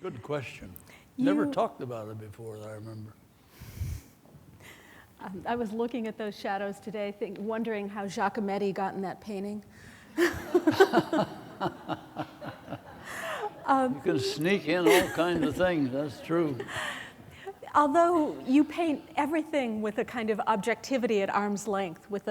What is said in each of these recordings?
Good question. Never talked about it before that I remember. I was looking at those shadows today, wondering how Giacometti got in that painting. You can sneak in all kinds of things, that's true. Although you paint everything with a kind of objectivity at arm's length, with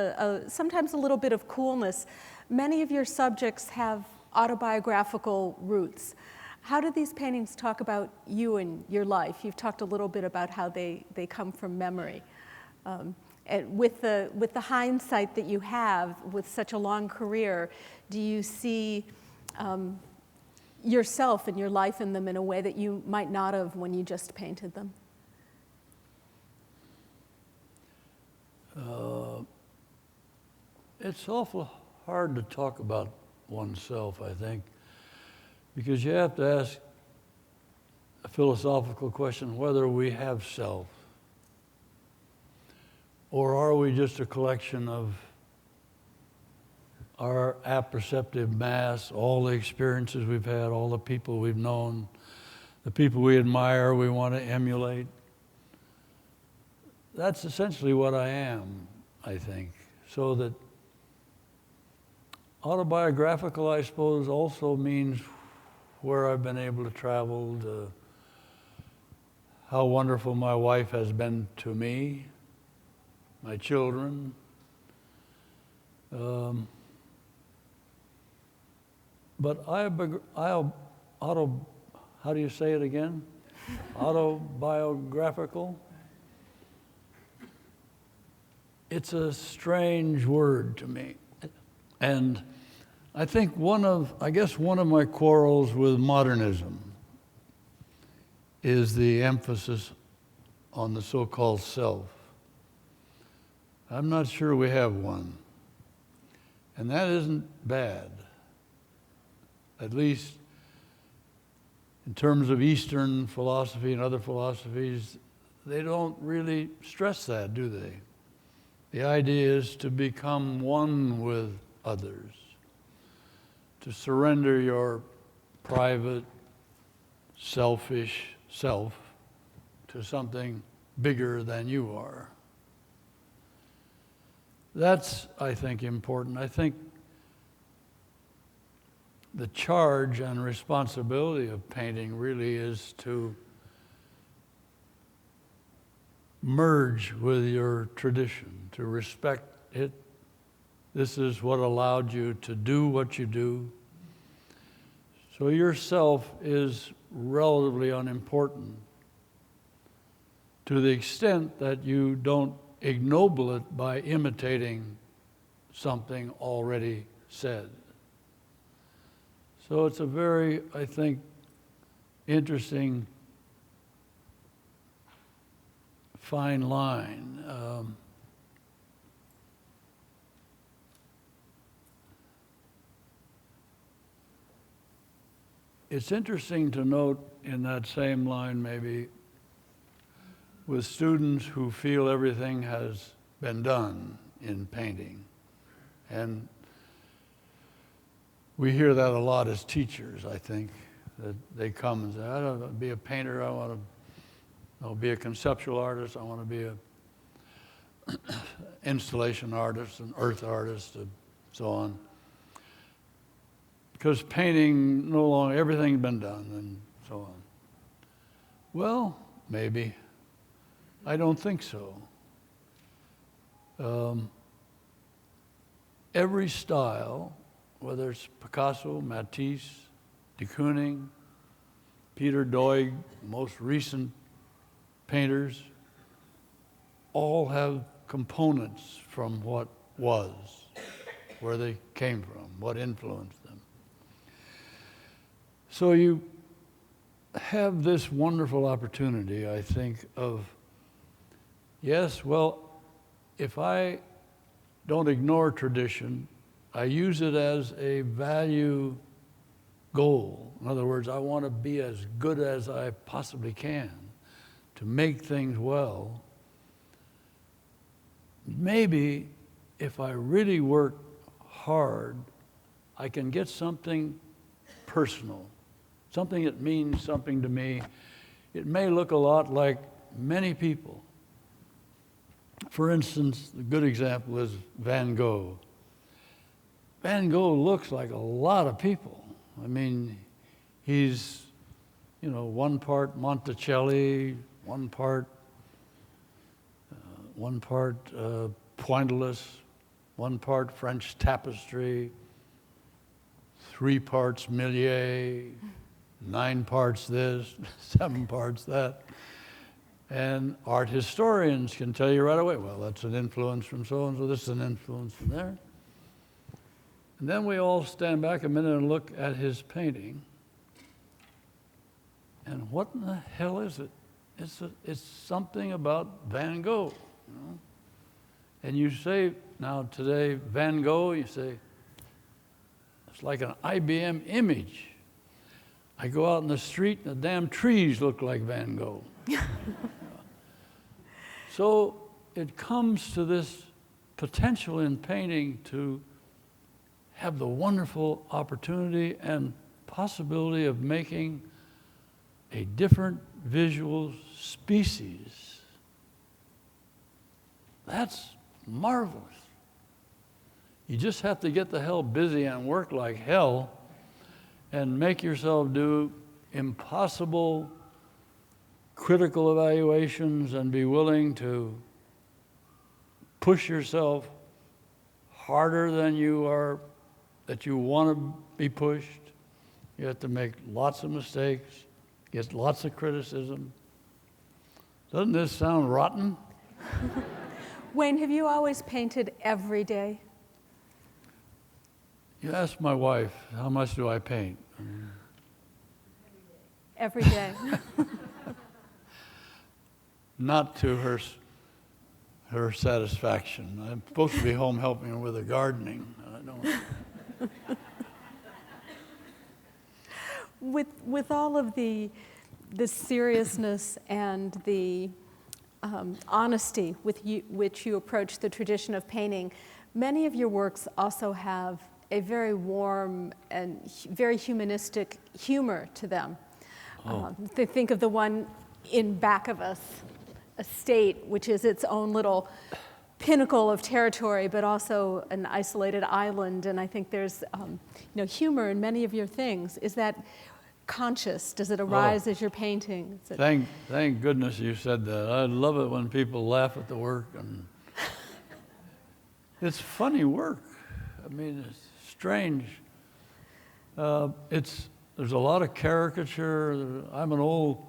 sometimes a little bit of coolness, many of your subjects have autobiographical roots. How do these paintings talk about you and your life? You've talked a little bit about how they come from memory. And with the hindsight that you have with such a long career, do you see yourself and your life in them in a way that you might not have when you just painted them? It's awful hard to talk about oneself, I think, because you have to ask a philosophical question whether we have self, or are we just a collection of our apperceptive mass, all the experiences we've had, all the people we've known, the people we admire, we want to emulate. That's essentially what I am, I think. So that autobiographical, I suppose, also means where I've been able to travel, to how wonderful my wife has been to me, my children. But how do you say it again? Autobiographical? It's a strange word to me. And I think one of my quarrels with modernism is the emphasis on the so-called self. I'm not sure we have one. And that isn't bad. At least in terms of Eastern philosophy and other philosophies, they don't really stress that, do they? The idea is to become one with others, to surrender your private, selfish self to something bigger than you are. That's, I think, important. I think the charge and responsibility of painting really is to merge with your tradition, to respect it. This is what allowed you to do what you do. So yourself is relatively unimportant to the extent that you don't ignoble it by imitating something already said. So it's a very, I think, interesting fine line. It's interesting to note in that same line, maybe, with students who feel everything has been done in painting. And we hear that a lot as teachers, I think, that they come and say, I don't want to be a painter, I'll be a conceptual artist, I want to be an installation artist, an earth artist, and so on. Because painting, no longer, everything's been done, and so on. Well, maybe. I don't think so. Every style, whether it's Picasso, Matisse, de Kooning, Peter Doig, most recent painters, all have components from what was, where they came from, what influenced them. So you have this wonderful opportunity, I think, of, yes, well, if I don't ignore tradition, I use it as a value goal. In other words, I want to be as good as I possibly can to make things well. Maybe if I really work hard, I can get something personal something that means something to me. It may look a lot like many people. For instance, a good example is Van Gogh. Van Gogh looks like a lot of people. I mean, he's, one part Monticelli, one part pointillist, one part French tapestry, 3 parts Millet, 9 parts this, 7 parts that. And art historians can tell you right away, well, that's an influence from so-and-so, this is an influence from there. And then we all stand back a minute and look at his painting. And what in the hell is it? It's something about Van Gogh. And you say, now today, Van Gogh, you say, it's like an IBM image. I go out in the street and the damn trees look like Van Gogh. So it comes to this potential in painting to have the wonderful opportunity and possibility of making a different visual species. That's marvelous. You just have to get the hell busy and work like hell and make yourself do impossible critical evaluations and be willing to push yourself harder than that you want to be pushed. You have to make lots of mistakes, get lots of criticism. Doesn't this sound rotten? Wayne, have you always painted every day? You ask my wife, how much do I paint? Every day. Not to her satisfaction. I'm supposed to be home helping her with the gardening. I don't. With all of the seriousness and the honesty with which you approach the tradition of painting, many of your works also have a very warm and very humanistic humor to them. Think of the one in back of us, a state which is its own little pinnacle of territory, but also an isolated island. And I think there's humor in many of your things. Is that conscious? Does it arise as you're painting? Thank goodness you said that. I love it when people laugh at the work. And it's funny work. I mean, it's strange. There's a lot of caricature. I'm an old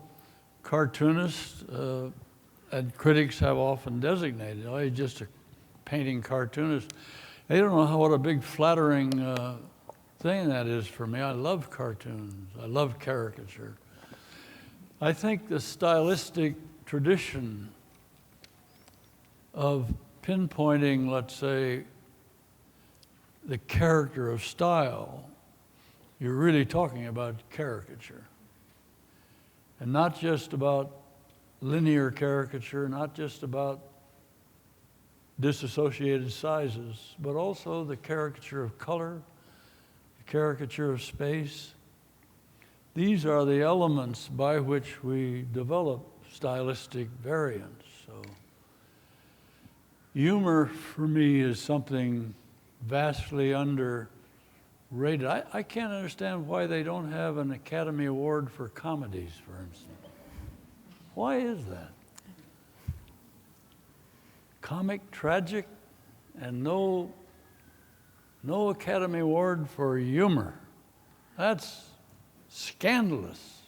cartoonist, and critics have often designated, oh, he's just a painting cartoonist. They don't know what a big flattering thing that is for me. I love cartoons. I love caricature. I think the stylistic tradition of pinpointing, let's say, the character of style, you're really talking about caricature. And not just about linear caricature, not just about disassociated sizes, but also the caricature of color, the caricature of space. These are the elements by which we develop stylistic variants. So humor for me is something vastly underrated. I can't understand why they don't have an Academy Award for comedies, for instance. Why is that? Comic, tragic, and no Academy Award for humor. That's scandalous.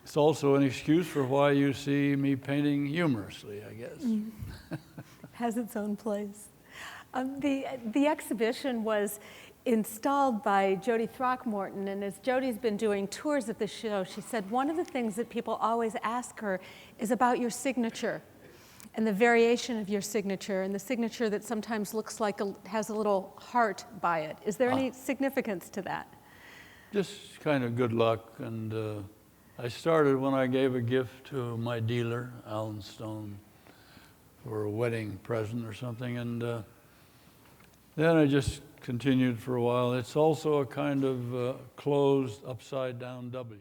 It's also an excuse for why you see me painting humorously, I guess. Has its own place. The exhibition was installed by Jody Throckmorton, and as Jody's been doing tours of the show, she said one of the things that people always ask her is about your signature and the variation of your signature, and the signature that sometimes looks like has a little heart by it. Is there any significance to that? Just kind of good luck, and I started when I gave a gift to my dealer, Alan Stone, for a wedding present or something, and then I just continued for a while. It's also a kind of closed upside down W.